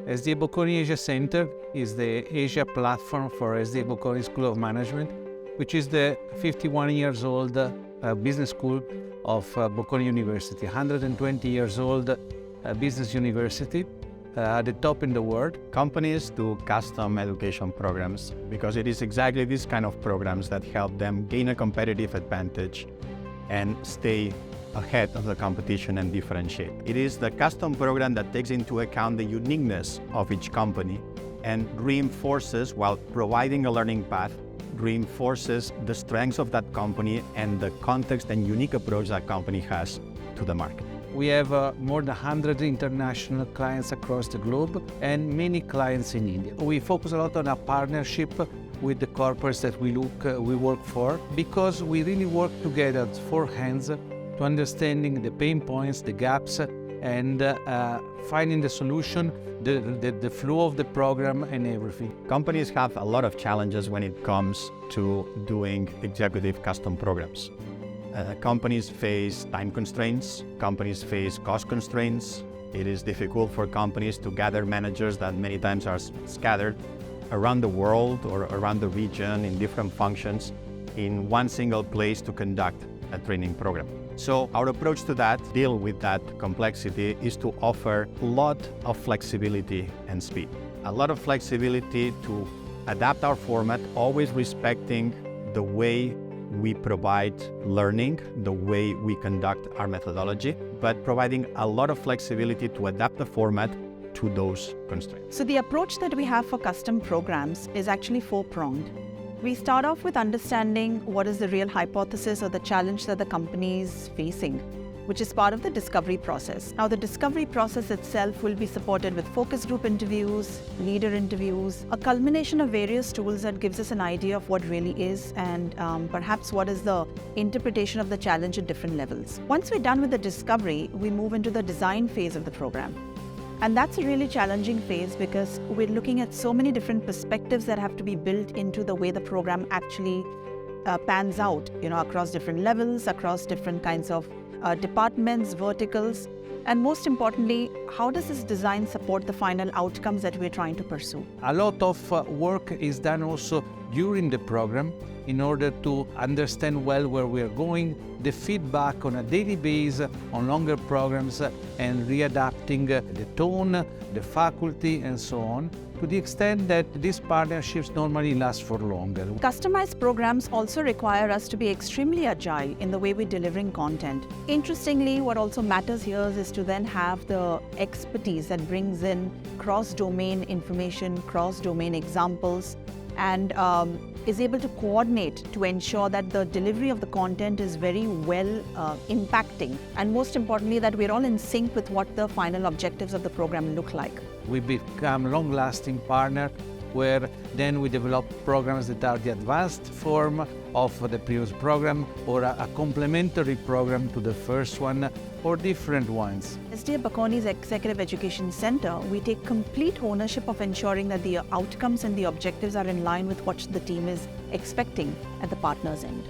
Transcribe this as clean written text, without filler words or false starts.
SDA Bocconi Asia Center is the Asia platform for SDA Bocconi School of Management, which is the 51 years old business school of Bocconi University, 120 years old business university, at the top in the world. Companies do custom education programs because it is exactly these kind of programs that help them gain a competitive advantage and stay ahead of the competition and differentiate. It is the custom program that takes into account the uniqueness of each company and reinforces, while providing a learning path, reinforces the strengths of that company and the context and unique approach that company has to the market. We have more than 100 international clients across the globe and many clients in India. We focus a lot on a partnership with the corporates that we work for, because we really work together as four hands to understanding the pain points, the gaps, and finding the solution, the flow of the program and everything. Companies have a lot of challenges when it comes to doing executive custom programs. Companies face time constraints, companies face cost constraints. It is difficult for companies to gather managers that many times are scattered around the world or around the region in different functions in one single place to conduct a training program. So our approach to that, deal with that complexity, is to offer a lot of flexibility and speed. A lot of flexibility to adapt our format, always respecting the way we provide learning, the way we conduct our methodology, but providing a lot of flexibility to adapt the format to those constraints. So the approach that we have for custom programs is actually four-pronged. We start off with understanding what is the real hypothesis or the challenge that the company is facing, which is part of the discovery process. Now, the discovery process itself will be supported with focus group interviews, leader interviews, a culmination of various tools that gives us an idea of what really is and perhaps what is the interpretation of the challenge at different levels. Once we're done with the discovery, we move into the design phase of the program. And that's a really challenging phase because we're looking at so many different perspectives that have to be built into the way the program actually pans out, across different levels, across different kinds of departments, verticals, and most importantly, how does this design support the final outcomes that we're trying to pursue? A lot of work is done also during the program in order to understand well where we are going, the feedback on a daily basis on longer programs, and readapting the tone, the faculty, and so on, to the extent that these partnerships normally last for longer. Customized programs also require us to be extremely agile in the way we're delivering content. Interestingly, what also matters here is to then have the expertise that brings in cross-domain information, cross-domain examples, and is able to coordinate to ensure that the delivery of the content is very well impacting, and most importantly that we're all in sync with what the final objectives of the program look like. We become long-lasting partner where then we develop programs that are the advanced form of the previous program or a complementary program to the first one or different ones. SDA Bocconi's Executive Education Center, we take complete ownership of ensuring that the outcomes and the objectives are in line with what the team is expecting at the partner's end.